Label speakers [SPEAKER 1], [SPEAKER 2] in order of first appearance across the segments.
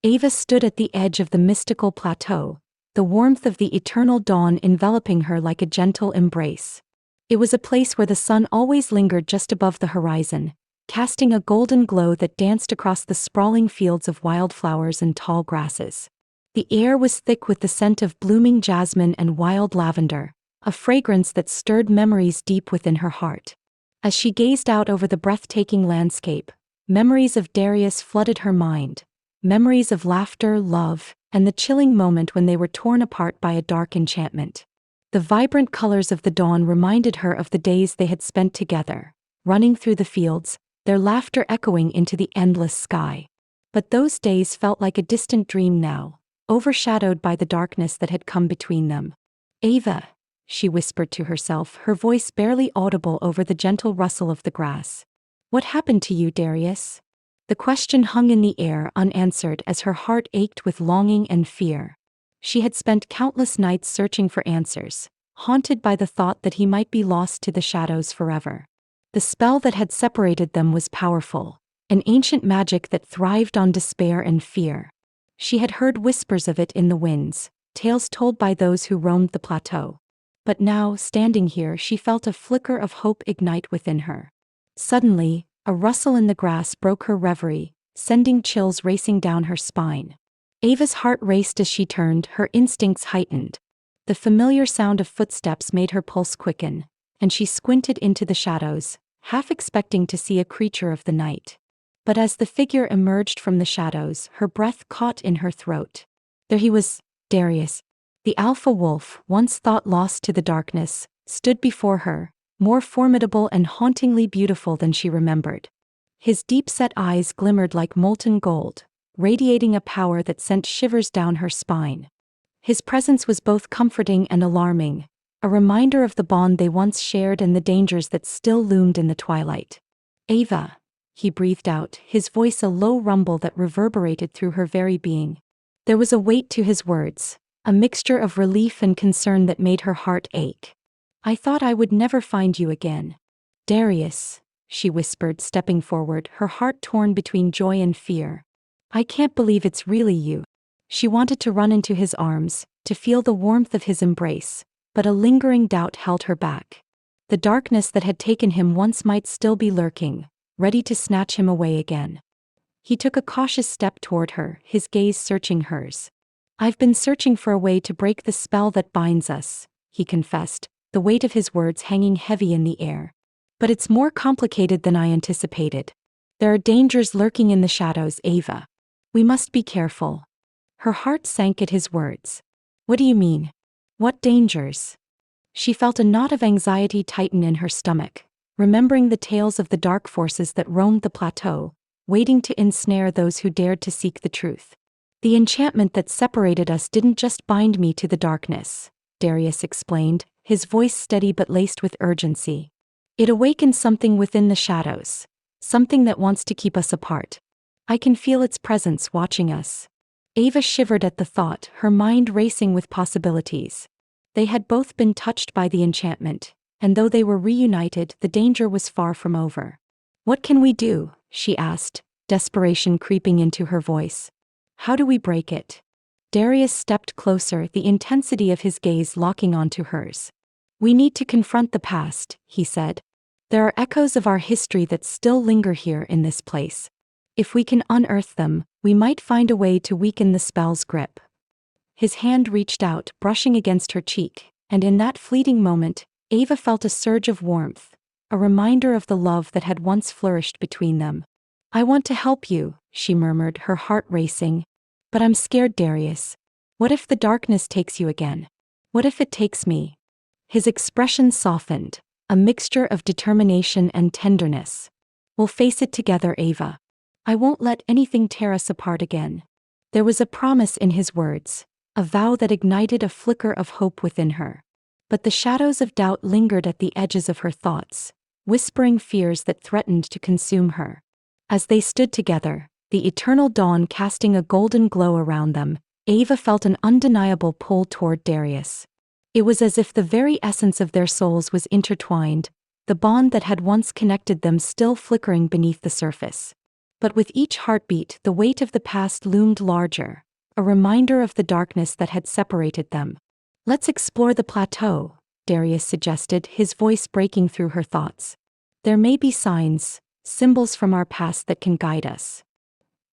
[SPEAKER 1] Ava stood at the edge of the mystical plateau, the warmth of the eternal dawn enveloping her like a gentle embrace. It was a place where the sun always lingered just above the horizon, casting a golden glow that danced across the sprawling fields of wildflowers and tall grasses. The air was thick with the scent of blooming jasmine and wild lavender, a fragrance that stirred memories deep within her heart. As she gazed out over the breathtaking landscape, memories of Darius flooded her mind, memories of laughter, love, and the chilling moment when they were torn apart by a dark enchantment. The vibrant colors of the dawn reminded her of the days they had spent together, running through the fields, their laughter echoing into the endless sky. But those days felt like a distant dream now, overshadowed by the darkness that had come between them. "Ava," she whispered to herself, her voice barely audible over the gentle rustle of the grass. "What happened to you, Darius?" The question hung in the air unanswered as her heart ached with longing and fear. She had spent countless nights searching for answers, haunted by the thought that he might be lost to the shadows forever. The spell that had separated them was powerful, an ancient magic that thrived on despair and fear. She had heard whispers of it in the winds, tales told by those who roamed the plateau. But now, standing here, she felt a flicker of hope ignite within her. Suddenly, a rustle in the grass broke her reverie, sending chills racing down her spine. Ava's heart raced as she turned, her instincts heightened. The familiar sound of footsteps made her pulse quicken, and she squinted into the shadows, half expecting to see a creature of the night. But as the figure emerged from the shadows, her breath caught in her throat. There he was, Darius. The alpha wolf, once thought lost to the darkness, stood before her, more formidable and hauntingly beautiful than she remembered. His deep-set eyes glimmered like molten gold, radiating a power that sent shivers down her spine. His presence was both comforting and alarming, a reminder of the bond they once shared and the dangers that still loomed in the twilight. "Ava," he breathed out, his voice a low rumble that reverberated through her very being. There was a weight to his words, a mixture of relief and concern that made her heart ache. "I thought I would never find you again." "Darius," she whispered, stepping forward, her heart torn between joy and fear. "I can't believe it's really you." She wanted to run into his arms, to feel the warmth of his embrace, but a lingering doubt held her back. The darkness that had taken him once might still be lurking, ready to snatch him away again. He took a cautious step toward her, his gaze searching hers. "I've been searching for a way to break the spell that binds us," he confessed, the weight of his words hanging heavy in the air. "But it's more complicated than I anticipated. There are dangers lurking in the shadows, Ava. We must be careful." Her heart sank at his words. "What do you mean? What dangers?" She felt a knot of anxiety tighten in her stomach, remembering the tales of the dark forces that roamed the plateau, waiting to ensnare those who dared to seek the truth. "The enchantment that separated us didn't just bind me to the darkness," Darius explained, his voice steady but laced with urgency. "It awakened something within the shadows, something that wants to keep us apart. I can feel its presence watching us." Ava shivered at the thought, her mind racing with possibilities. They had both been touched by the enchantment, and though they were reunited, the danger was far from over. "What can we do?" she asked, desperation creeping into her voice. "How do we break it?" Darius stepped closer, the intensity of his gaze locking onto hers. "We need to confront the past," he said. "There are echoes of our history that still linger here in this place. If we can unearth them, we might find a way to weaken the spell's grip." His hand reached out, brushing against her cheek, and in that fleeting moment, Ava felt a surge of warmth, a reminder of the love that had once flourished between them. "I want to help you," she murmured, her heart racing. "But I'm scared, Darius. What if the darkness takes you again? What if it takes me?" His expression softened, a mixture of determination and tenderness. "We'll face it together, Ava. I won't let anything tear us apart again." There was a promise in his words, a vow that ignited a flicker of hope within her. But the shadows of doubt lingered at the edges of her thoughts, whispering fears that threatened to consume her. As they stood together, the eternal dawn casting a golden glow around them, Ava felt an undeniable pull toward Darius. It was as if the very essence of their souls was intertwined, the bond that had once connected them still flickering beneath the surface. But with each heartbeat, the weight of the past loomed larger, a reminder of the darkness that had separated them. "Let's explore the plateau," Darius suggested, his voice breaking through her thoughts. "There may be signs, symbols from our past that can guide us."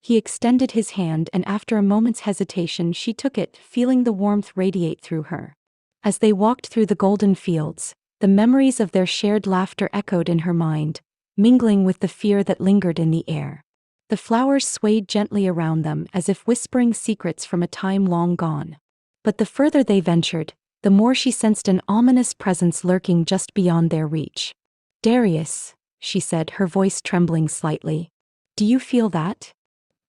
[SPEAKER 1] He extended his hand, and after a moment's hesitation she took it, feeling the warmth radiate through her. As they walked through the golden fields, the memories of their shared laughter echoed in her mind, mingling with the fear that lingered in the air. The flowers swayed gently around them as if whispering secrets from a time long gone. But the further they ventured, the more she sensed an ominous presence lurking just beyond their reach. "Darius," she said, her voice trembling slightly. "Do you feel that?"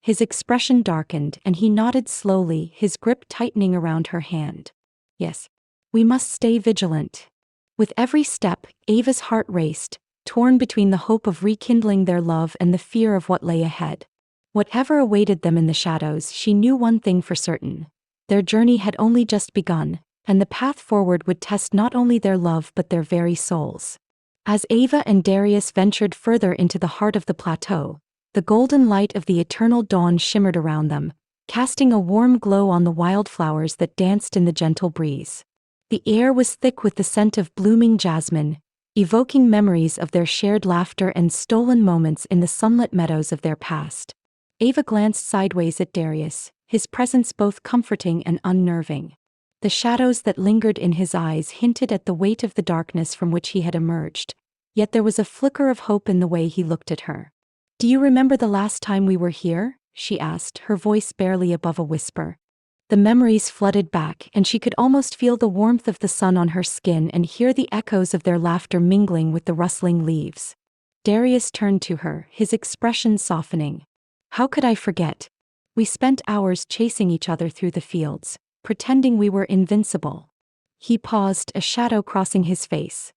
[SPEAKER 1] His expression darkened and he nodded slowly, his grip tightening around her hand. "Yes. We must stay vigilant." With every step, Ava's heart raced, torn between the hope of rekindling their love and the fear of what lay ahead. Whatever awaited them in the shadows, she knew one thing for certain. Their journey had only just begun, and the path forward would test not only their love but their very souls. As Ava and Darius ventured further into the heart of the plateau, the golden light of the eternal dawn shimmered around them, casting a warm glow on the wildflowers that danced in the gentle breeze. The air was thick with the scent of blooming jasmine, evoking memories of their shared laughter and stolen moments in the sunlit meadows of their past. Ava glanced sideways at Darius, his presence both comforting and unnerving. The shadows that lingered in his eyes hinted at the weight of the darkness from which he had emerged, yet there was a flicker of hope in the way he looked at her. "Do you remember the last time we were here?" she asked, her voice barely above a whisper. The memories flooded back, and she could almost feel the warmth of the sun on her skin and hear the echoes of their laughter mingling with the rustling leaves. Darius turned to her, his expression softening. "How could I forget? We spent hours chasing each other through the fields, pretending we were invincible." He paused, a shadow crossing his face.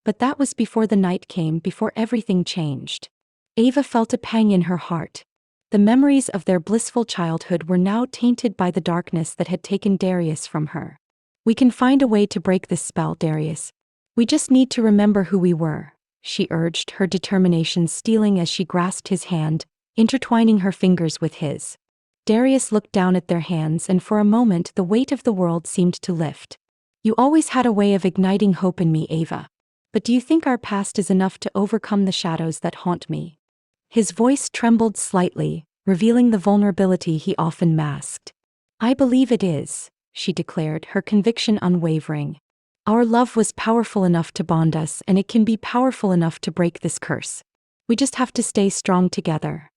[SPEAKER 1] "But that was before the night came, before everything changed." Ava felt a pang in her heart. The memories of their blissful childhood were now tainted by the darkness that had taken Darius from her. "We can find a way to break this spell, Darius. We just need to remember who we were," she urged, her determination stealing as she grasped his hand, intertwining her fingers with his. Darius looked down at their hands, and for a moment the weight of the world seemed to lift. "You always had a way of igniting hope in me, Ava. But do you think our past is enough to overcome the shadows that haunt me?" His voice trembled slightly, revealing the vulnerability he often masked. "I believe it is," she declared, her conviction unwavering. "Our love was powerful enough to bond us, and it can be powerful enough to break this curse. We just have to stay strong together."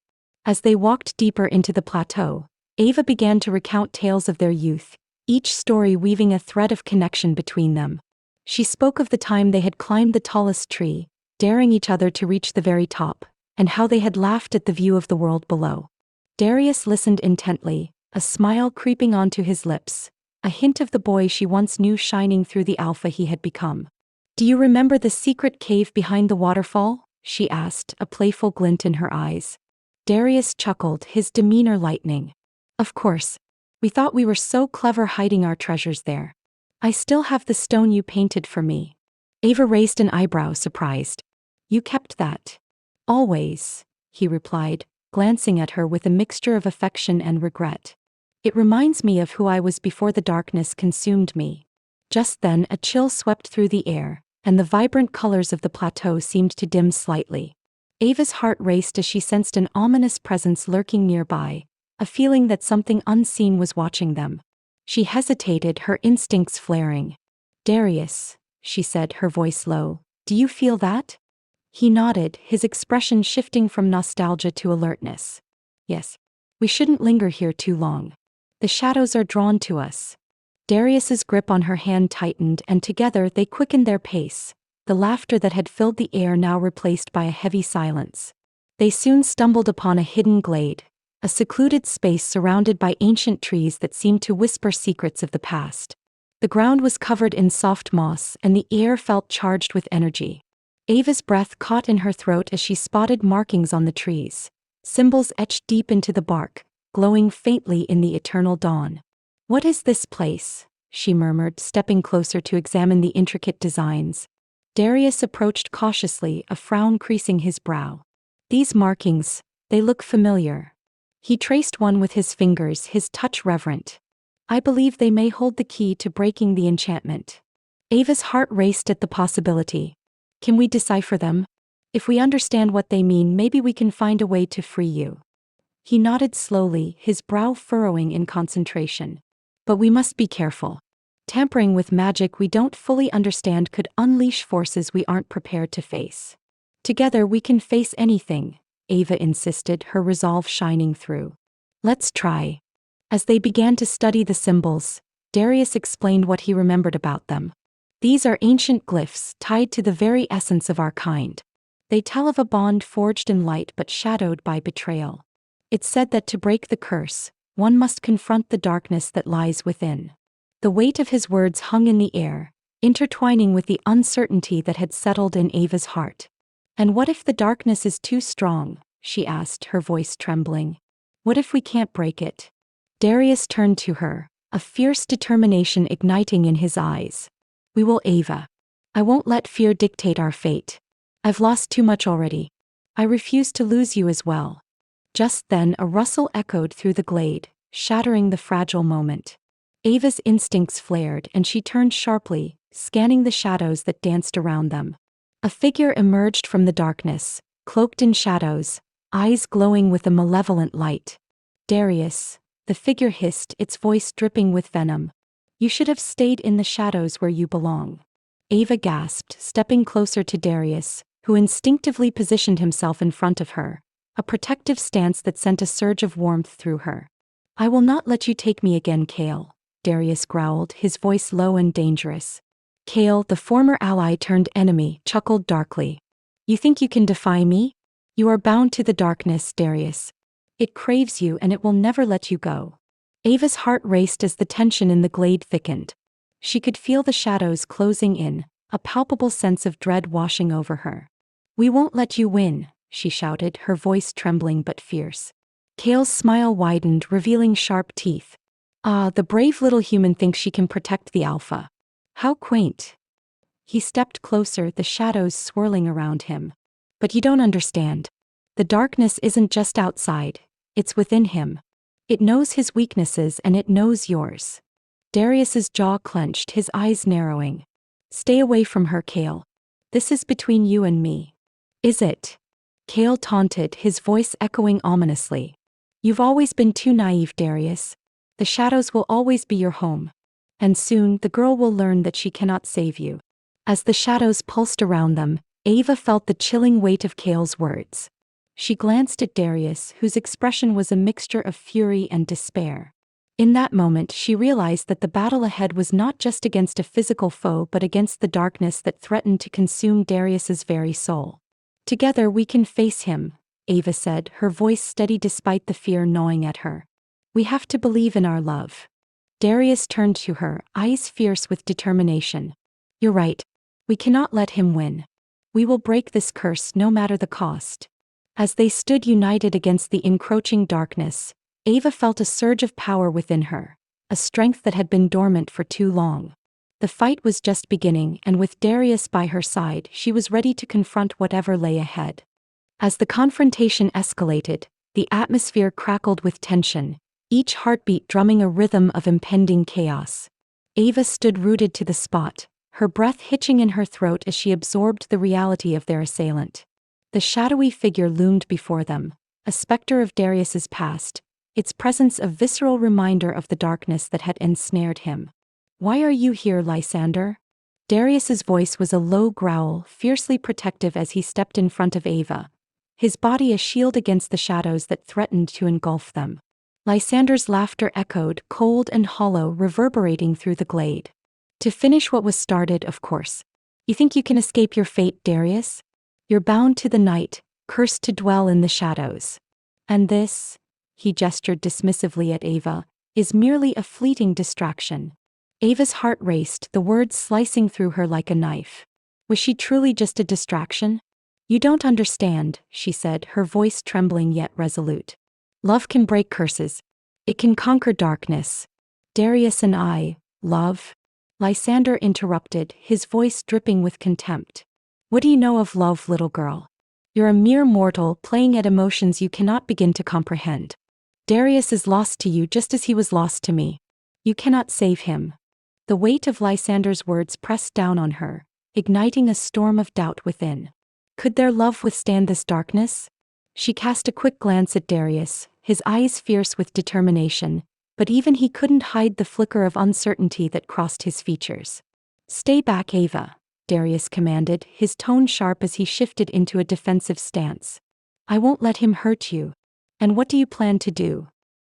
[SPEAKER 1] As they walked deeper into the plateau, Ava began to recount tales of their youth, each story weaving a thread of connection between them. She spoke of the time they had climbed the tallest tree, daring each other to reach the very top, and how they had laughed at the view of the world below. Darius listened intently, a smile creeping onto his lips, a hint of the boy she once knew shining through the alpha he had become. "Do you remember the secret cave behind the waterfall?" she asked, a playful glint in her eyes. Darius chuckled, his demeanor lightening. "Of course. We thought we were so clever hiding our treasures there. I still have the stone you painted for me." Ava raised an eyebrow, surprised. "You kept that?" "Always," he replied, glancing at her with a mixture of affection and regret. "It reminds me of who I was before the darkness consumed me." Just then a chill swept through the air, and the vibrant colors of the plateau seemed to dim slightly. Ava's heart raced as she sensed an ominous presence lurking nearby, a feeling that something unseen was watching them. She hesitated, her instincts flaring. "Darius," she said, her voice low, "do you feel that?" He nodded, his expression shifting from nostalgia to alertness. "Yes. We shouldn't linger here too long. The shadows are drawn to us." Darius's grip on her hand tightened, and together they quickened their pace, the laughter that had filled the air now replaced by a heavy silence. They soon stumbled upon a hidden glade, a secluded space surrounded by ancient trees that seemed to whisper secrets of the past. The ground was covered in soft moss, and the air felt charged with energy. Ava's breath caught in her throat as she spotted markings on the trees, symbols etched deep into the bark, glowing faintly in the eternal dawn. "What is this place?" she murmured, stepping closer to examine the intricate designs. Darius approached cautiously, a frown creasing his brow. "These markings, They look familiar. He traced one with his fingers, his touch reverent. I believe they may hold the key to breaking the enchantment. Ava's heart raced at the possibility. Can we decipher them? If we understand what they mean, maybe we can find a way to free you. He nodded slowly, his brow furrowing in concentration. But we must be careful. Tampering with magic we don't fully understand could unleash forces we aren't prepared to face. Together we can face anything, Ava insisted, her resolve shining through. Let's try. As they began to study the symbols, Darius explained what he remembered about them. These are ancient glyphs tied to the very essence of our kind. They tell of a bond forged in light but shadowed by betrayal. It's said that to break the curse, one must confront the darkness that lies within. The weight of his words hung in the air, intertwining with the uncertainty that had settled in Ava's heart. And what if the darkness is too strong? She asked, her voice trembling. What if we can't break it? Darius turned to her, a fierce determination igniting in his eyes. We will, Ava. I won't let fear dictate our fate. I've lost too much already. I refuse to lose you as well. Just then a rustle echoed through the glade, shattering the fragile moment. Ava's instincts flared and she turned sharply, scanning the shadows that danced around them. A figure emerged from the darkness, cloaked in shadows, eyes glowing with a malevolent light. Darius, the figure hissed, its voice dripping with venom. You should have stayed in the shadows where you belong. Ava gasped, stepping closer to Darius, who instinctively positioned himself in front of her, a protective stance that sent a surge of warmth through her. I will not let you take me again, Kale, Darius growled, his voice low and dangerous. Kale, the former ally turned enemy, chuckled darkly. You think you can defy me? You are bound to the darkness, Darius. It craves you and it will never let you go. Ava's heart raced as the tension in the glade thickened. She could feel the shadows closing in, a palpable sense of dread washing over her. We won't let you win, she shouted, her voice trembling but fierce. Kale's smile widened, revealing sharp teeth. Ah, the brave little human thinks she can protect the alpha. How quaint. He stepped closer, the shadows swirling around him. But you don't understand. The darkness isn't just outside, it's within him. It knows his weaknesses and it knows yours. Darius's jaw clenched, his eyes narrowing. Stay away from her, Kale. This is between you and me. Is it? Kale taunted, his voice echoing ominously. You've always been too naive, Darius. The shadows will always be your home. And soon the girl will learn that she cannot save you. As the shadows pulsed around them, Ava felt the chilling weight of Kale's words. She glanced at Darius, whose expression was a mixture of fury and despair. In that moment she realized that the battle ahead was not just against a physical foe but against the darkness that threatened to consume Darius's very soul. Together we can face him, Ava said, her voice steady despite the fear gnawing at her. We have to believe in our love. Darius turned to her, eyes fierce with determination. You're right. We cannot let him win. We will break this curse no matter the cost. As they stood united against the encroaching darkness, Ava felt a surge of power within her, a strength that had been dormant for too long. The fight was just beginning, and with Darius by her side, she was ready to confront whatever lay ahead. As the confrontation escalated, the atmosphere crackled with tension, each heartbeat drumming a rhythm of impending chaos. Ava stood rooted to the spot, her breath hitching in her throat as she absorbed the reality of their assailant. The shadowy figure loomed before them, a specter of Darius's past, its presence a visceral reminder of the darkness that had ensnared him. Why are you here, Lysander? Darius's voice was a low growl, fiercely protective as he stepped in front of Ava, his body a shield against the shadows that threatened to engulf them. Lysander's laughter echoed, cold and hollow, reverberating through the glade. To finish what was started, of course. You think you can escape your fate, Darius? You're bound to the night, cursed to dwell in the shadows. And this, he gestured dismissively at Ava, is merely a fleeting distraction. Ava's heart raced, the words slicing through her like a knife. Was she truly just a distraction? You don't understand, she said, her voice trembling yet resolute. Love can break curses. It can conquer darkness. Darius and I, love? Lysander interrupted, his voice dripping with contempt. What do you know of love, little girl? You're a mere mortal playing at emotions you cannot begin to comprehend. Darius is lost to you just as he was lost to me. You cannot save him." The weight of Lysander's words pressed down on her, igniting a storm of doubt within. Could their love withstand this darkness? She cast a quick glance at Darius, his eyes fierce with determination, but even he couldn't hide the flicker of uncertainty that crossed his features. "Stay back, Ava," Darius commanded, his tone sharp as he shifted into a defensive stance. "I won't let him hurt you." "And what do you plan to do?"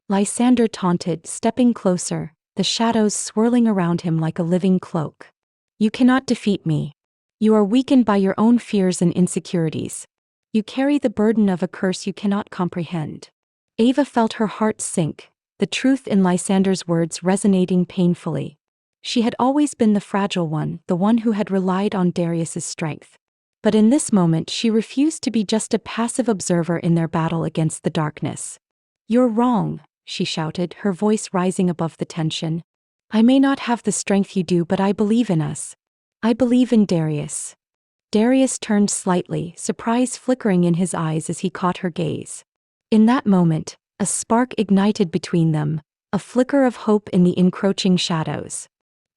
[SPEAKER 1] Lysander taunted, stepping closer, the shadows swirling around him like a living cloak. "You cannot defeat me. You are weakened by your own fears and insecurities. You carry the burden of a curse you cannot comprehend." Ava felt her heart sink, the truth in Lysander's words resonating painfully. She had always been the fragile one, the one who had relied on Darius's strength. But in this moment she refused to be just a passive observer in their battle against the darkness. "You're wrong," she shouted, her voice rising above the tension. "I may not have the strength you do, but I believe in us. I believe in Darius." Darius turned slightly, surprise flickering in his eyes as he caught her gaze. In that moment, a spark ignited between them, a flicker of hope in the encroaching shadows.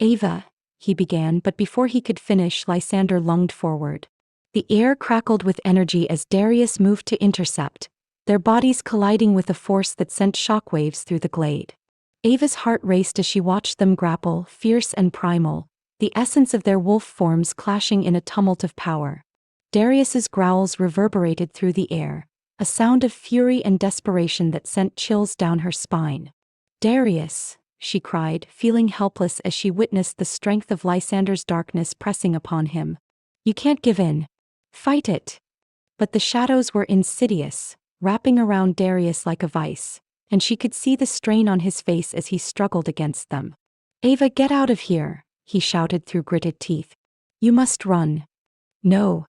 [SPEAKER 1] "Ava," he began, but before he could finish, Lysander lunged forward. The air crackled with energy as Darius moved to intercept, their bodies colliding with a force that sent shockwaves through the glade. Ava's heart raced as she watched them grapple, fierce and primal, the essence of their wolf forms clashing in a tumult of power. Darius's growls reverberated through the air, a sound of fury and desperation that sent chills down her spine. "Darius," she cried, feeling helpless as she witnessed the strength of Lysander's darkness pressing upon him. "You can't give in. Fight it." But the shadows were insidious, wrapping around Darius like a vice, and she could see the strain on his face as he struggled against them. "Ava, get out of here," he shouted through gritted teeth. "You must run." "No."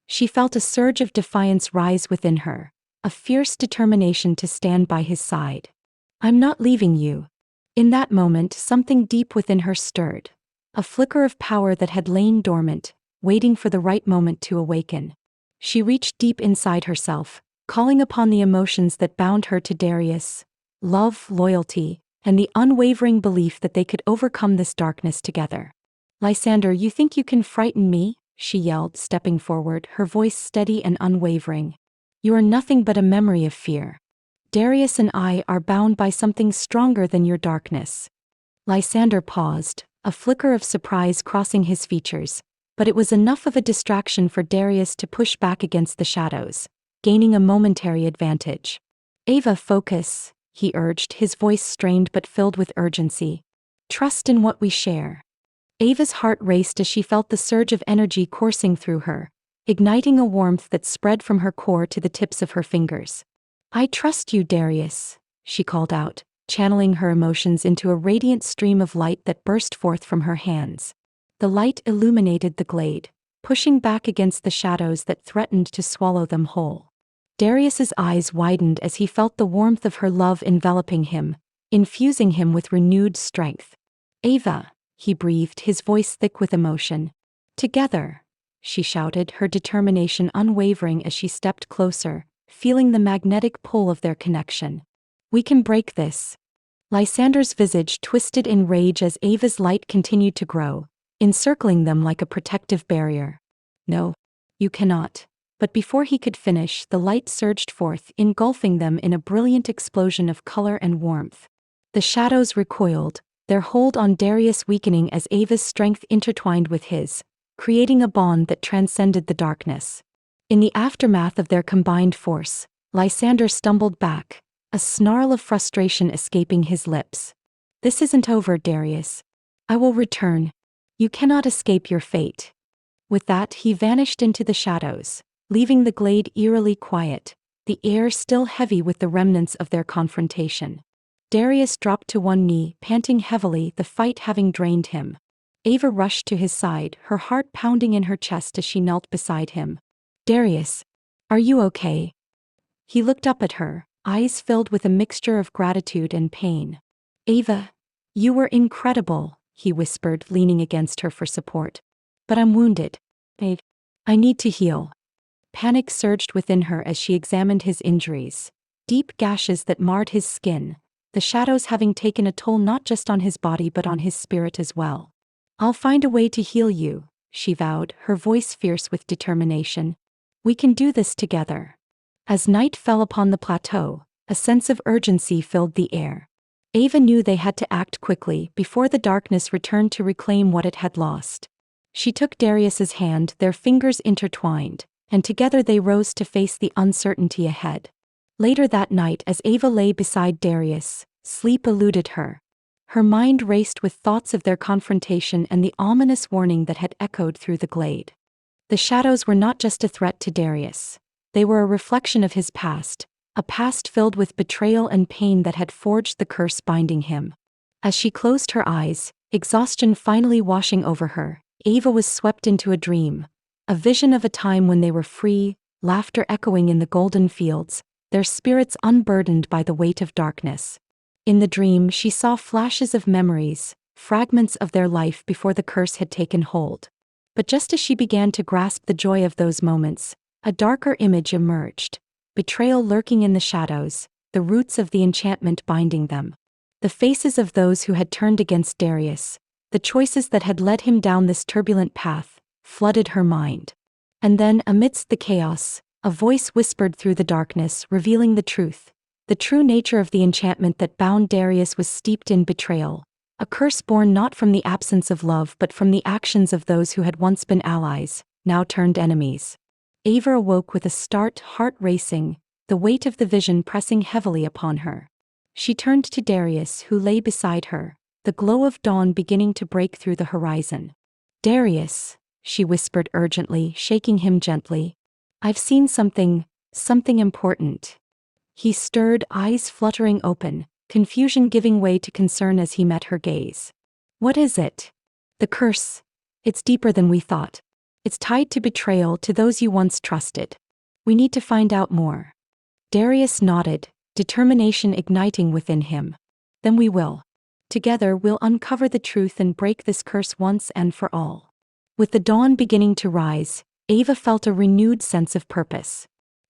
[SPEAKER 1] She felt a surge of defiance rise within her, a fierce determination to stand by his side. "I'm not leaving you." In that moment, something deep within her stirred, a flicker of power that had lain dormant, waiting for the right moment to awaken. She reached deep inside herself, calling upon the emotions that bound her to Darius: love, loyalty, and the unwavering belief that they could overcome this darkness together. "Lysander, you think you can frighten me?" she yelled, stepping forward, her voice steady and unwavering. "You are nothing but a memory of fear. Darius and I are bound by something stronger than your darkness." Lysander paused, a flicker of surprise crossing his features, but it was enough of a distraction for Darius to push back against the shadows, gaining a momentary advantage. "Ava, focus," he urged, his voice strained but filled with urgency. "Trust in what we share." Ava's heart raced as she felt the surge of energy coursing through her, igniting a warmth that spread from her core to the tips of her fingers. "I trust you, Darius," she called out, channeling her emotions into a radiant stream of light that burst forth from her hands. The light illuminated the glade, pushing back against the shadows that threatened to swallow them whole. Darius's eyes widened as he felt the warmth of her love enveloping him, infusing him with renewed strength. "Ava," he breathed, his voice thick with emotion. "Together," she shouted, her determination unwavering as she stepped closer, feeling the magnetic pull of their connection. "We can break this." Lysander's visage twisted in rage as Ava's light continued to grow, encircling them like a protective barrier. "No, you cannot." But before he could finish, the light surged forth, engulfing them in a brilliant explosion of color and warmth. The shadows recoiled, their hold on Darius weakening as Ava's strength intertwined with his, creating a bond that transcended the darkness. In the aftermath of their combined force, Lysander stumbled back, a snarl of frustration escaping his lips. "This isn't over, Darius. I will return. You cannot escape your fate." With that, he vanished into the shadows, leaving the glade eerily quiet, the air still heavy with the remnants of their confrontation. Darius dropped to one knee, panting heavily, the fight having drained him. Ava rushed to his side, her heart pounding in her chest as she knelt beside him. "Darius, are you okay?" He looked up at her, eyes filled with a mixture of gratitude and pain. "Ava, you were incredible," he whispered, leaning against her for support. "But I'm wounded. I need to heal." Panic surged within her as she examined his injuries. Deep gashes that marred his skin, the shadows having taken a toll not just on his body but on his spirit as well. "I'll find a way to heal you," she vowed, her voice fierce with determination. "We can do this together." As night fell upon the plateau, a sense of urgency filled the air. Ava knew they had to act quickly before the darkness returned to reclaim what it had lost. She took Darius's hand, their fingers intertwined, and together they rose to face the uncertainty ahead. Later that night, as Ava lay beside Darius, sleep eluded her. Her mind raced with thoughts of their confrontation and the ominous warning that had echoed through the glade. The shadows were not just a threat to Darius. They were a reflection of his past, a past filled with betrayal and pain that had forged the curse binding him. As she closed her eyes, exhaustion finally washing over her, Ava was swept into a dream, a vision of a time when they were free, laughter echoing in the golden fields, their spirits unburdened by the weight of darkness. In the dream, she saw flashes of memories, fragments of their life before the curse had taken hold. But just as she began to grasp the joy of those moments, a darker image emerged. Betrayal lurking in the shadows, the roots of the enchantment binding them. The faces of those who had turned against Darius, the choices that had led him down this turbulent path, flooded her mind. And then, amidst the chaos, a voice whispered through the darkness, revealing the truth. The true nature of the enchantment that bound Darius was steeped in betrayal, a curse born not from the absence of love but from the actions of those who had once been allies, now turned enemies. Ava awoke with a start, heart racing, the weight of the vision pressing heavily upon her. She turned to Darius, who lay beside her, the glow of dawn beginning to break through the horizon. "Darius," she whispered urgently, shaking him gently. "I've seen something important." He stirred, eyes fluttering open, confusion giving way to concern as he met her gaze. "What is it?" "The curse. It's deeper than we thought. It's tied to betrayal, to those you once trusted. We need to find out more." Darius nodded, determination igniting within him. "Then we will. Together we'll uncover the truth and break this curse once and for all." With the dawn beginning to rise, Ava felt a renewed sense of purpose.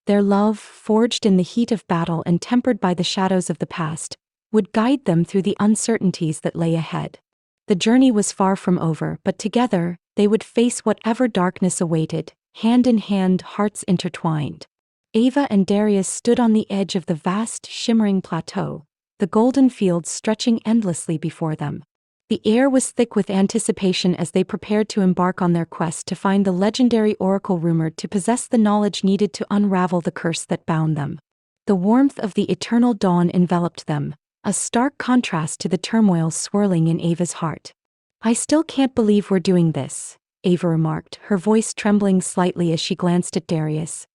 [SPEAKER 1] Their love, forged in the heat of battle and tempered by the shadows of the past, would guide them through the uncertainties that lay ahead. The journey was far from over, but together, they would face whatever darkness awaited, hand in hand, hearts intertwined. Ava and Darius stood on the edge of the vast, shimmering plateau, the golden fields stretching endlessly before them. The air was thick with anticipation as they prepared to embark on their quest to find the legendary oracle rumored to possess the knowledge needed to unravel the curse that bound them. The warmth of the eternal dawn enveloped them, a stark contrast to the turmoil swirling in Ava's heart. "I still can't believe we're doing this," Ava remarked, her voice trembling slightly as she glanced at Darius.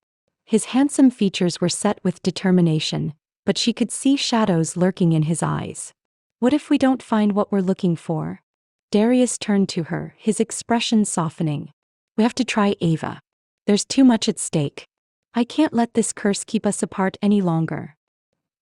[SPEAKER 1] His handsome features were set with determination, but she could see shadows lurking in his eyes. "What if we don't find what we're looking for?" Darius turned to her, his expression softening. "We have to try, Ava. There's too much at stake. I can't let this curse keep us apart any longer."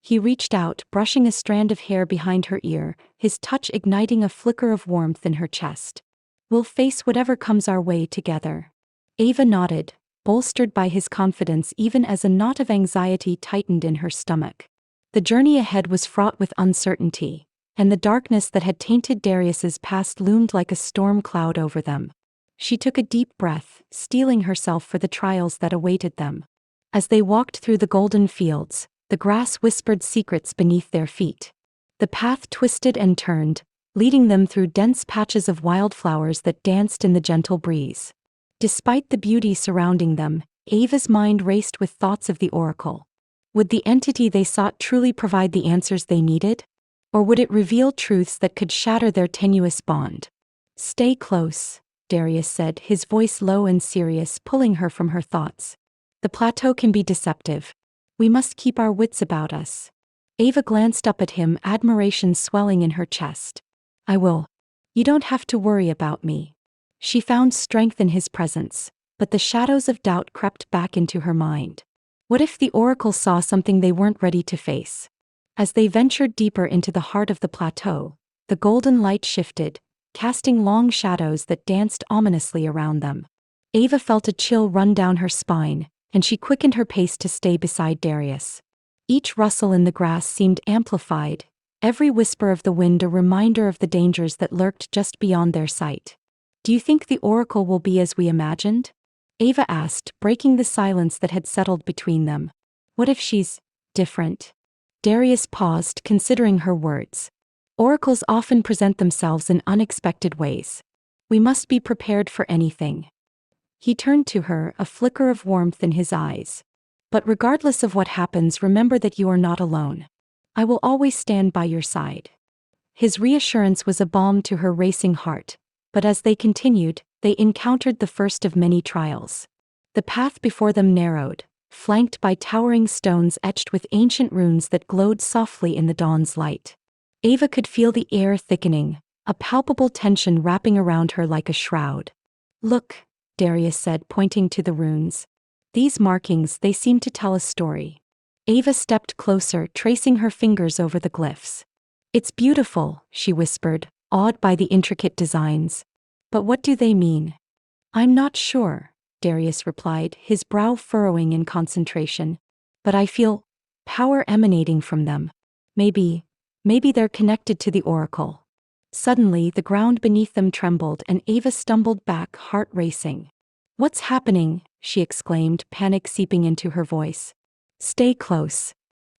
[SPEAKER 1] He reached out, brushing a strand of hair behind her ear, his touch igniting a flicker of warmth in her chest. "We'll face whatever comes our way together." Ava nodded, bolstered by his confidence even as a knot of anxiety tightened in her stomach. The journey ahead was fraught with uncertainty, and the darkness that had tainted Darius's past loomed like a storm cloud over them. She took a deep breath, steeling herself for the trials that awaited them. As they walked through the golden fields, the grass whispered secrets beneath their feet. The path twisted and turned, leading them through dense patches of wildflowers that danced in the gentle breeze. Despite the beauty surrounding them, Ava's mind raced with thoughts of the oracle. Would the entity they sought truly provide the answers they needed? Or would it reveal truths that could shatter their tenuous bond? "Stay close," Darius said, his voice low and serious, pulling her from her thoughts. "The plateau can be deceptive. We must keep our wits about us." Ava glanced up at him, admiration swelling in her chest. "I will. You don't have to worry about me." She found strength in his presence, but the shadows of doubt crept back into her mind. What if the oracle saw something they weren't ready to face? As they ventured deeper into the heart of the plateau, the golden light shifted, casting long shadows that danced ominously around them. Ava felt a chill run down her spine, and she quickened her pace to stay beside Darius. Each rustle in the grass seemed amplified, every whisper of the wind a reminder of the dangers that lurked just beyond their sight. "Do you think the oracle will be as we imagined?" Ava asked, breaking the silence that had settled between them. "What if she's different?" Darius paused, considering her words. "Oracles often present themselves in unexpected ways. We must be prepared for anything." He turned to her, a flicker of warmth in his eyes. "But regardless of what happens, remember that you are not alone. I will always stand by your side." His reassurance was a balm to her racing heart, but as they continued, they encountered the first of many trials. The path before them narrowed, flanked by towering stones etched with ancient runes that glowed softly in the dawn's light. Ava could feel the air thickening, a palpable tension wrapping around her like a shroud. "Look," Darius said, pointing to the runes. "These markings, they seem to tell a story." Ava stepped closer, tracing her fingers over the glyphs. "It's beautiful," she whispered, awed by the intricate designs. "But what do they mean?" "I'm not sure," Darius replied, his brow furrowing in concentration. "But I feel power emanating from them. Maybe they're connected to the oracle." Suddenly, the ground beneath them trembled and Ava stumbled back, heart racing. "What's happening?" she exclaimed, panic seeping into her voice. "Stay close,"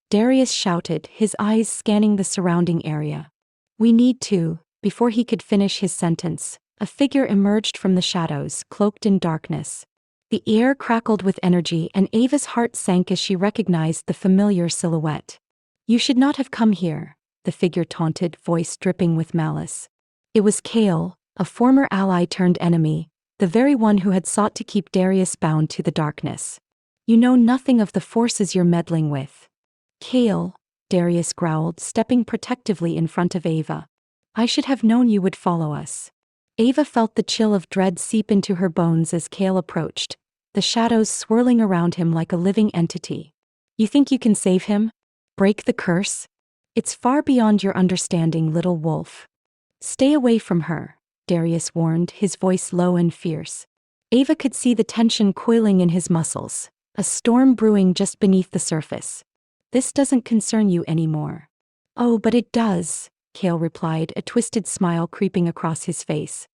[SPEAKER 1] Darius shouted, his eyes scanning the surrounding area. "We need to." Before he could finish his sentence, a figure emerged from the shadows, cloaked in darkness. The air crackled with energy and Ava's heart sank as she recognized the familiar silhouette. "You should not have come here," the figure taunted, voice dripping with malice. It was Kale, a former ally turned enemy, the very one who had sought to keep Darius bound to the darkness. "You know nothing of the forces you're meddling with." "Kale," Darius growled, stepping protectively in front of Ava. "I should have known you would follow us." Ava felt the chill of dread seep into her bones as Kale approached, the shadows swirling around him like a living entity. "You think you can save him? Break the curse? It's far beyond your understanding, little wolf." "Stay away from her," Darius warned, his voice low and fierce. Ava could see the tension coiling in his muscles, a storm brewing just beneath the surface. "This doesn't concern you anymore." "Oh, but it does," Kale replied, a twisted smile creeping across his face.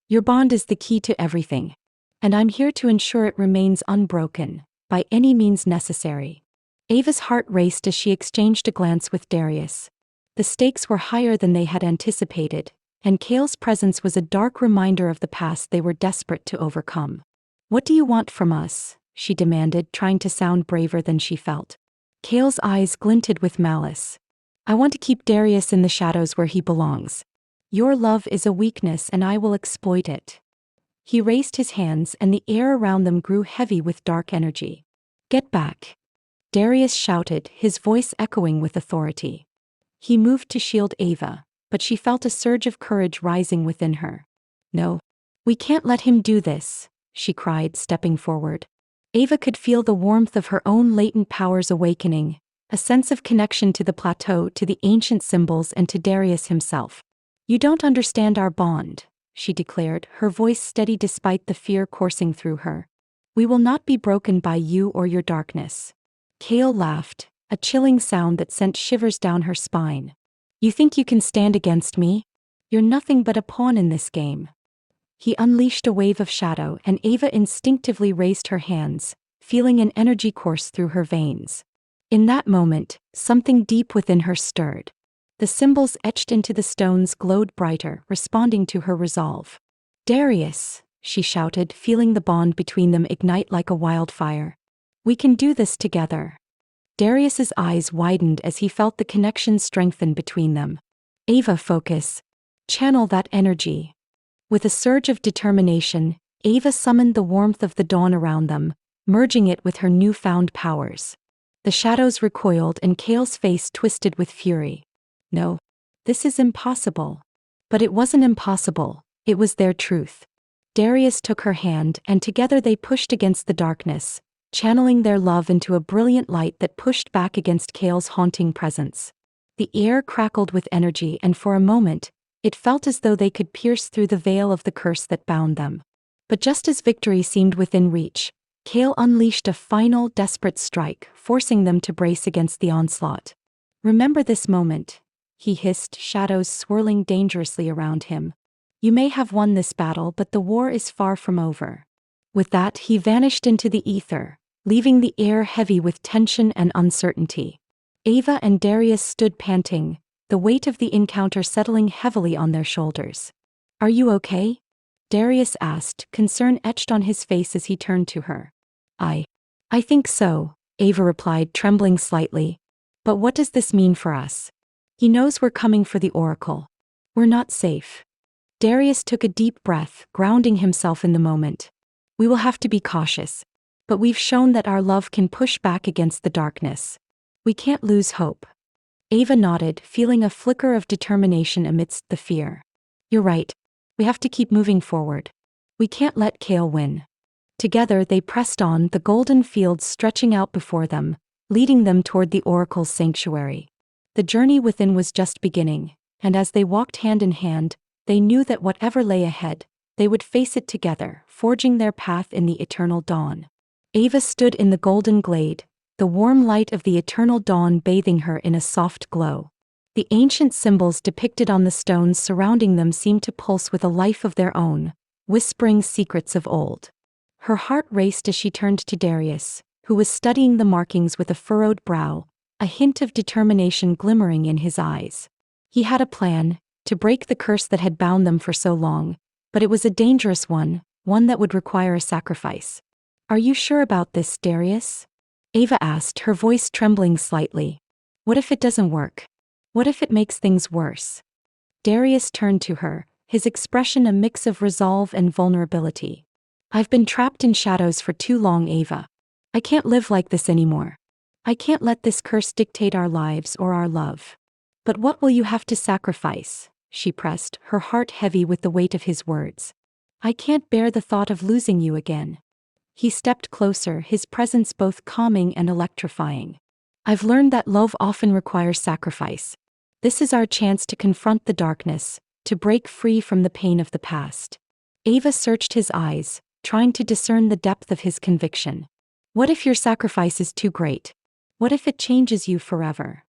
[SPEAKER 1] "Your bond is the key to everything. And I'm here to ensure it remains unbroken, by any means necessary." Ava's heart raced as she exchanged a glance with Darius. The stakes were higher than they had anticipated, and Kale's presence was a dark reminder of the past they were desperate to overcome. "What do you want from us?" she demanded, trying to sound braver than she felt. Kale's eyes glinted with malice. "I want to keep Darius in the shadows where he belongs. Your love is a weakness and I will exploit it." He raised his hands and the air around them grew heavy with dark energy. "Get back," Darius shouted, his voice echoing with authority. He moved to shield Ava, but she felt a surge of courage rising within her. "No, we can't let him do this," she cried, stepping forward. Ava could feel the warmth of her own latent powers awakening, a sense of connection to the plateau, to the ancient symbols, and to Darius himself. "You don't understand our bond," she declared, her voice steady despite the fear coursing through her. "We will not be broken by you or your darkness." Kale laughed, a chilling sound that sent shivers down her spine. "You think you can stand against me? You're nothing but a pawn in this game." He unleashed a wave of shadow and Ava instinctively raised her hands, feeling an energy course through her veins. In that moment, something deep within her stirred. The symbols etched into the stones glowed brighter, responding to her resolve. "Darius," she shouted, feeling the bond between them ignite like a wildfire. "We can do this together." Darius's eyes widened as he felt the connection strengthen between them. "Ava, focus. Channel that energy." With a surge of determination, Ava summoned the warmth of the dawn around them, merging it with her newfound powers. The shadows recoiled and Kale's face twisted with fury. "No. This is impossible." But it wasn't impossible, it was their truth. Darius took her hand and together they pushed against the darkness, channeling their love into a brilliant light that pushed back against Kale's haunting presence. The air crackled with energy and for a moment, it felt as though they could pierce through the veil of the curse that bound them. But just as victory seemed within reach, Kale unleashed a final, desperate strike, forcing them to brace against the onslaught. "Remember this moment," he hissed, shadows swirling dangerously around him. "You may have won this battle, but the war is far from over." With that, he vanished into the ether, leaving the air heavy with tension and uncertainty. Ava and Darius stood panting, the weight of the encounter settling heavily on their shoulders. "Are you okay?" Darius asked, concern etched on his face as he turned to her. I think so," Ava replied, trembling slightly. "But what does this mean for us? He knows we're coming for the oracle. We're not safe." Darius took a deep breath, grounding himself in the moment. "We will have to be cautious. But we've shown that our love can push back against the darkness. We can't lose hope." Ava nodded, feeling a flicker of determination amidst the fear. "You're right. We have to keep moving forward. We can't let Kale win." Together they pressed on, the golden fields stretching out before them, leading them toward the oracle's sanctuary. The journey within was just beginning, and as they walked hand in hand, they knew that whatever lay ahead, they would face it together, forging their path in the eternal dawn. Ava stood in the golden glade, the warm light of the eternal dawn bathing her in a soft glow. The ancient symbols depicted on the stones surrounding them seemed to pulse with a life of their own, whispering secrets of old. Her heart raced as she turned to Darius, who was studying the markings with a furrowed brow, a hint of determination glimmering in his eyes. He had a plan, to break the curse that had bound them for so long, but it was a dangerous one that would require a sacrifice. "Are you sure about this, Darius?" Ava asked, her voice trembling slightly. "What if it doesn't work? What if it makes things worse?" Darius turned to her, his expression a mix of resolve and vulnerability. "I've been trapped in shadows for too long, Ava. I can't live like this anymore. I can't let this curse dictate our lives or our love." "But what will you have to sacrifice?" she pressed, her heart heavy with the weight of his words. "I can't bear the thought of losing you again." He stepped closer, his presence both calming and electrifying. "I've learned that love often requires sacrifice. This is our chance to confront the darkness, to break free from the pain of the past." Ava searched his eyes, trying to discern the depth of his conviction. "What if your sacrifice is too great? What if it changes you forever?"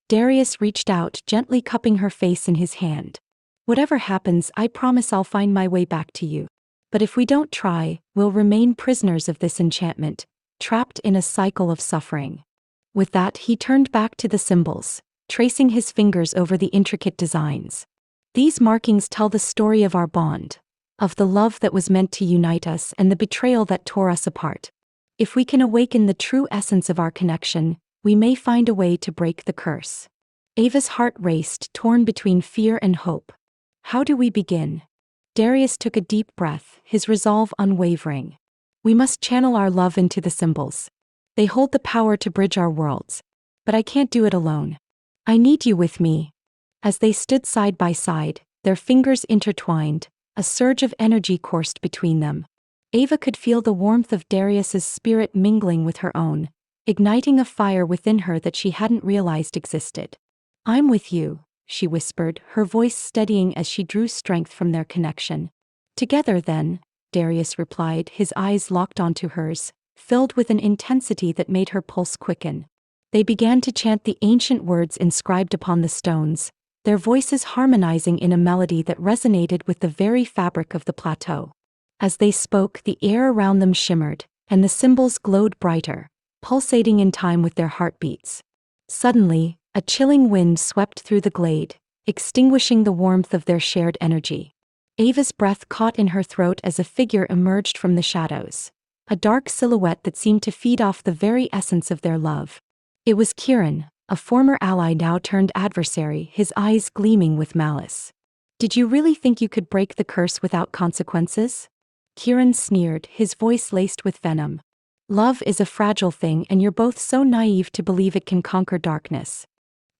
[SPEAKER 1] Darius reached out, gently cupping her face in his hand. "Whatever happens, I promise I'll find my way back to you. But if we don't try, we'll remain prisoners of this enchantment, trapped in a cycle of suffering." With that, he turned back to the symbols, tracing his fingers over the intricate designs. "These markings tell the story of our bond, of the love that was meant to unite us and the betrayal that tore us apart. If we can awaken the true essence of our connection, we may find a way to break the curse." Ava's heart raced, torn between fear and hope. "How do we begin?" Darius took a deep breath, his resolve unwavering. "We must channel our love into the symbols. They hold the power to bridge our worlds. But I can't do it alone. I need you with me." As they stood side by side, their fingers intertwined, a surge of energy coursed between them. Ava could feel the warmth of Darius's spirit mingling with her own, igniting a fire within her that she hadn't realized existed. "I'm with you," she whispered, her voice steadying as she drew strength from their connection. "Together then," Darius replied, his eyes locked onto hers, filled with an intensity that made her pulse quicken. They began to chant the ancient words inscribed upon the stones, their voices harmonizing in a melody that resonated with the very fabric of the plateau. As they spoke, the air around them shimmered, and the symbols glowed brighter, pulsating in time with their heartbeats. Suddenly, a chilling wind swept through the glade, extinguishing the warmth of their shared energy. Ava's breath caught in her throat as a figure emerged from the shadows, a dark silhouette that seemed to feed off the very essence of their love. It was Kieran, a former ally now turned adversary, his eyes gleaming with malice. "Did you really think you could break the curse without consequences?" Kieran sneered, his voice laced with venom. "Love is a fragile thing, and you're both so naive to believe it can conquer darkness."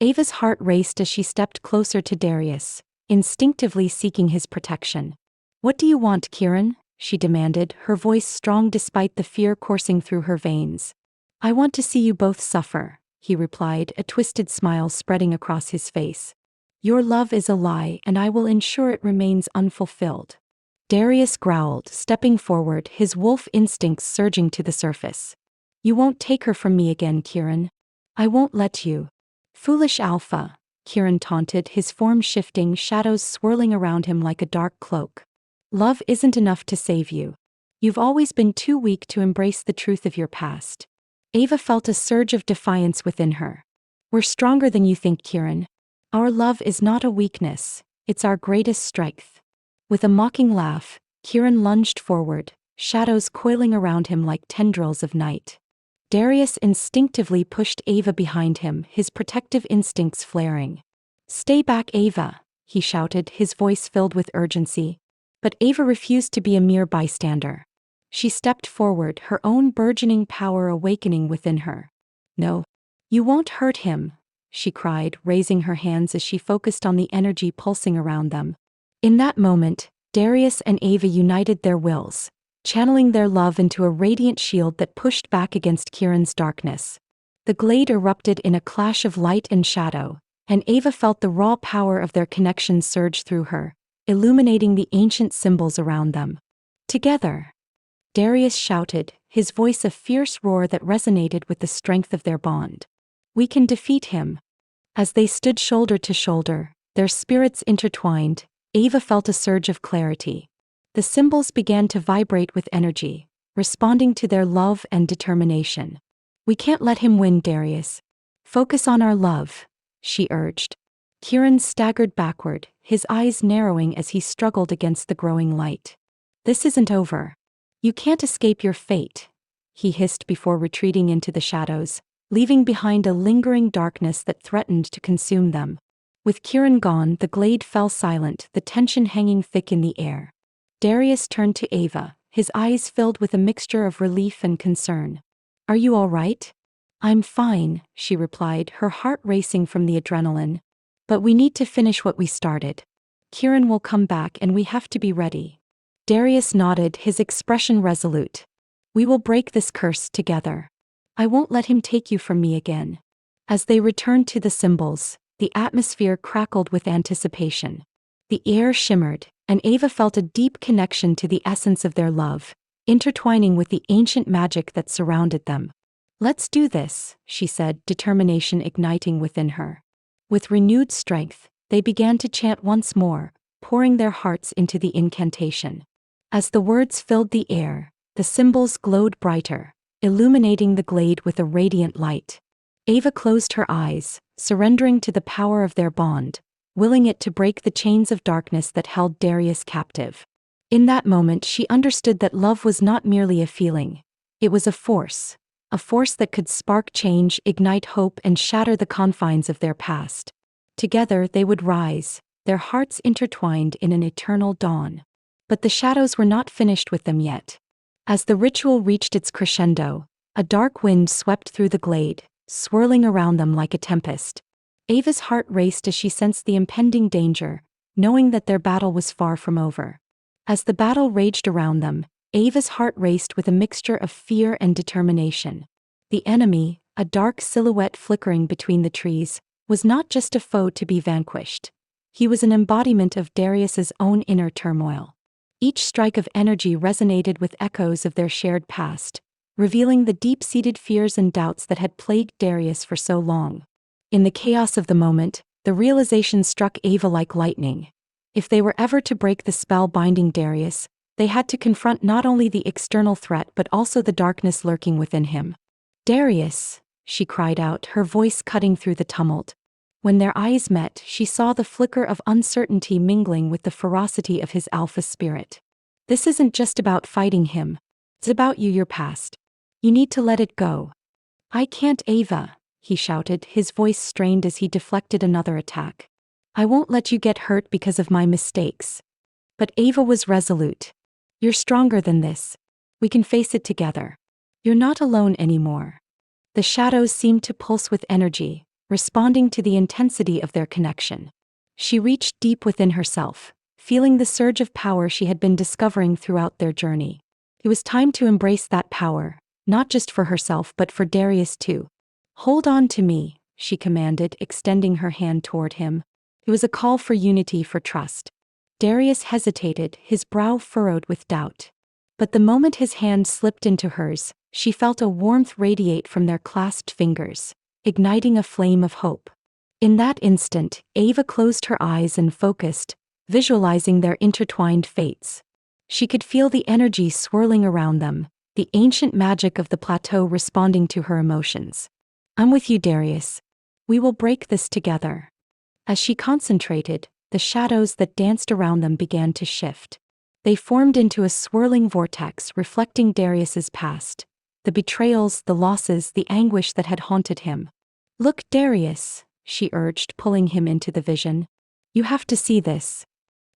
[SPEAKER 1] Ava's heart raced as she stepped closer to Darius, instinctively seeking his protection. "What do you want, Kieran?" she demanded, her voice strong despite the fear coursing through her veins. "I want to see you both suffer," he replied, a twisted smile spreading across his face. "Your love is a lie, and I will ensure it remains unfulfilled." Darius growled, stepping forward, his wolf instincts surging to the surface. You won't take her from me again, Kieran. I won't let you. Foolish alpha, Kieran taunted, his form shifting, shadows swirling around him like a dark cloak. Love isn't enough to save you. You've always been too weak to embrace the truth of your past. Ava felt a surge of defiance within her. We're stronger than you think, Kieran. Our love is not a weakness, it's our greatest strength. With a mocking laugh, Kieran lunged forward, shadows coiling around him like tendrils of night. Darius instinctively pushed Ava behind him, his protective instincts flaring. Stay back, Ava, he shouted, his voice filled with urgency. But Ava refused to be a mere bystander. She stepped forward, her own burgeoning power awakening within her. No. You won't hurt him, she cried, raising her hands as she focused on the energy pulsing around them. In that moment, Darius and Ava united their wills, channeling their love into a radiant shield that pushed back against Kieran's darkness. The glade erupted in a clash of light and shadow, and Ava felt the raw power of their connection surge through her, illuminating the ancient symbols around them. Together, Darius shouted, his voice a fierce roar that resonated with the strength of their bond. We can defeat him. As they stood shoulder to shoulder, their spirits intertwined, Ava felt a surge of clarity. The symbols began to vibrate with energy, responding to their love and determination. We can't let him win, Darius. Focus on our love, she urged. Kieran staggered backward, his eyes narrowing as he struggled against the growing light. This isn't over. You can't escape your fate, he hissed before retreating into the shadows, leaving behind a lingering darkness that threatened to consume them. With Kieran gone, the glade fell silent, the tension hanging thick in the air. Darius turned to Ava, his eyes filled with a mixture of relief and concern. Are you all right? I'm fine, she replied, her heart racing from the adrenaline. But we need to finish what we started. Kieran will come back and we have to be ready. Darius nodded, his expression resolute. We will break this curse together. I won't let him take you from me again. As they returned to the symbols, the atmosphere crackled with anticipation. The air shimmered, and Ava felt a deep connection to the essence of their love, intertwining with the ancient magic that surrounded them. Let's do this, she said, determination igniting within her. With renewed strength, they began to chant once more, pouring their hearts into the incantation. As the words filled the air, the symbols glowed brighter, illuminating the glade with a radiant light. Ava closed her eyes, surrendering to the power of their bond, willing it to break the chains of darkness that held Darius captive. In that moment she understood that love was not merely a feeling. It was a force that could spark change, ignite hope, and shatter the confines of their past. Together they would rise, their hearts intertwined in an eternal dawn. But the shadows were not finished with them yet. As the ritual reached its crescendo, a dark wind swept through the glade, swirling around them like a tempest. Ava's heart raced as she sensed the impending danger, knowing that their battle was far from over. As the battle raged around them, Ava's heart raced with a mixture of fear and determination. The enemy, a dark silhouette flickering between the trees, was not just a foe to be vanquished. He was an embodiment of Darius's own inner turmoil. Each strike of energy resonated with echoes of their shared past, revealing the deep-seated fears and doubts that had plagued Darius for so long. In the chaos of the moment, the realization struck Ava like lightning. If they were ever to break the spell binding Darius, they had to confront not only the external threat but also the darkness lurking within him. Darius, she cried out, her voice cutting through the tumult. When their eyes met, she saw the flicker of uncertainty mingling with the ferocity of his alpha spirit. This isn't just about fighting him. It's about you, your past. You need to let it go. I can't, Ava, he shouted, his voice strained as he deflected another attack. I won't let you get hurt because of my mistakes. But Ava was resolute. You're stronger than this. We can face it together. You're not alone anymore. The shadows seemed to pulse with energy, responding to the intensity of their connection. She reached deep within herself, feeling the surge of power she had been discovering throughout their journey. It was time to embrace that power, not just for herself but for Darius too. Hold on to me, she commanded, extending her hand toward him. It was a call for unity, for trust. Darius hesitated, his brow furrowed with doubt. But the moment his hand slipped into hers, she felt a warmth radiate from their clasped fingers, igniting a flame of hope. In that instant, Ava closed her eyes and focused, visualizing their intertwined fates. She could feel the energy swirling around them, the ancient magic of the plateau responding to her emotions. "I'm with you, Darius. We will break this together." As she concentrated, the shadows that danced around them began to shift. They formed into a swirling vortex reflecting Darius's past, the betrayals, the losses, the anguish that had haunted him. "Look, Darius," she urged, pulling him into the vision. "You have to see this."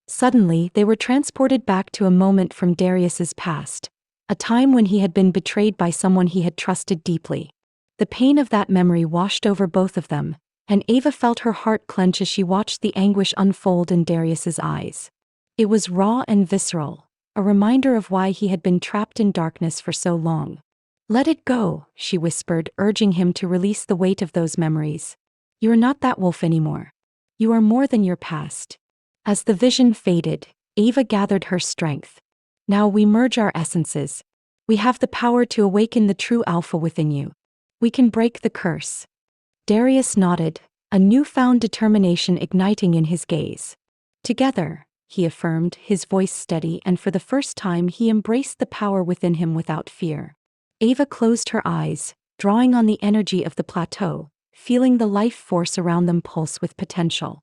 [SPEAKER 1] Suddenly, they were transported back to a moment from Darius's past, a time when he had been betrayed by someone he had trusted deeply. The pain of that memory washed over both of them, and Ava felt her heart clench as she watched the anguish unfold in Darius's eyes. It was raw and visceral, a reminder of why he had been trapped in darkness for so long. "Let it go," she whispered, urging him to release the weight of those memories. "You are not that wolf anymore. You are more than your past." As the vision faded, Ava gathered her strength. "Now we merge our essences. We have the power to awaken the true alpha within you. We can break the curse." Darius nodded, a newfound determination igniting in his gaze. "Together," he affirmed, his voice steady, and for the first time he embraced the power within him without fear. Ava closed her eyes, drawing on the energy of the plateau, feeling the life force around them pulse with potential.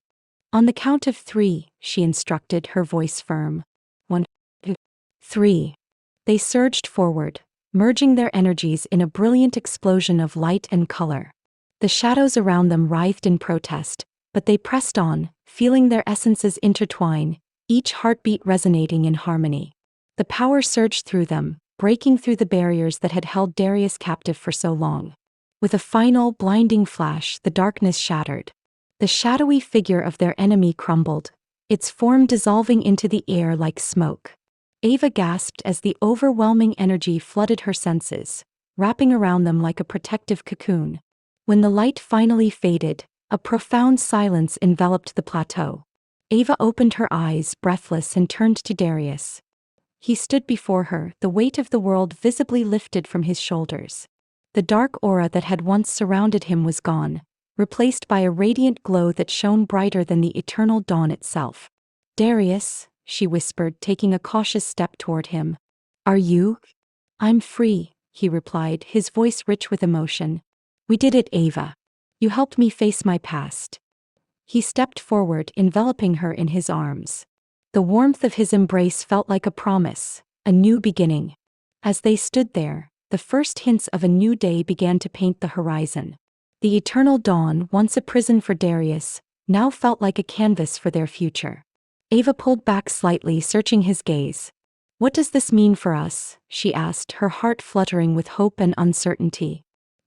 [SPEAKER 1] "On the count of 3, she instructed, her voice firm. 1, 2, 3. They surged forward, merging their energies in a brilliant explosion of light and color. The shadows around them writhed in protest, but they pressed on, feeling their essences intertwine, each heartbeat resonating in harmony. The power surged through them, breaking through the barriers that had held Darius captive for so long. With a final, blinding flash, the darkness shattered. The shadowy figure of their enemy crumbled, its form dissolving into the air like smoke. Ava gasped as the overwhelming energy flooded her senses, wrapping around them like a protective cocoon. When the light finally faded, a profound silence enveloped the plateau. Ava opened her eyes, breathless, and turned to Darius. He stood before her, the weight of the world visibly lifted from his shoulders. The dark aura that had once surrounded him was gone, replaced by a radiant glow that shone brighter than the eternal dawn itself. "Darius," she whispered, taking a cautious step toward him. "Are you?" "I'm free," he replied, his voice rich with emotion. "We did it, Ava. You helped me face my past." He stepped forward, enveloping her in his arms. The warmth of his embrace felt like a promise, a new beginning. As they stood there, the first hints of a new day began to paint the horizon. The eternal dawn, once a prison for Darius, now felt like a canvas for their future. Ava pulled back slightly, searching his gaze. "What does this mean for us?" she asked, her heart fluttering with hope and uncertainty.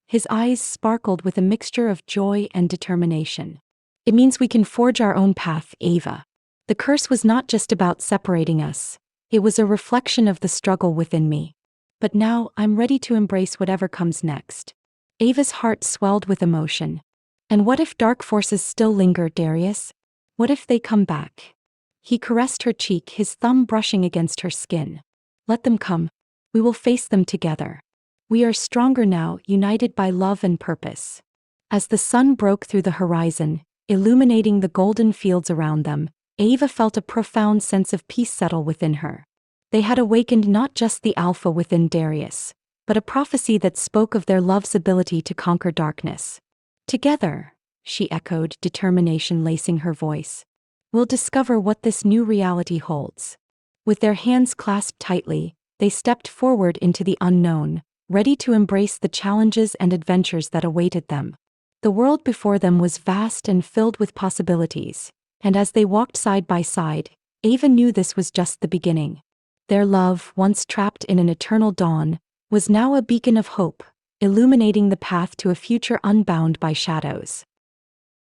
[SPEAKER 1] His eyes sparkled with a mixture of joy and determination. "It means we can forge our own path, Ava. The curse was not just about separating us. It was a reflection of the struggle within me. But now, I'm ready to embrace whatever comes next." Ava's heart swelled with emotion. "And what if dark forces still linger, Darius? What if they come back?" He caressed her cheek, his thumb brushing against her skin. "Let them come. We will face them together. We are stronger now, united by love and purpose." As the sun broke through the horizon, illuminating the golden fields around them, Ava felt a profound sense of peace settle within her. They had awakened not just the alpha within Darius, but a prophecy that spoke of their love's ability to conquer darkness. "Together," she echoed, determination lacing her voice. "We'll discover what this new reality holds." With their hands clasped tightly, they stepped forward into the unknown, ready to embrace the challenges and adventures that awaited them. The world before them was vast and filled with possibilities, and as they walked side by side, Ava knew this was just the beginning. Their love, once trapped in an eternal dawn, was now a beacon of hope, illuminating the path to a future unbound by shadows.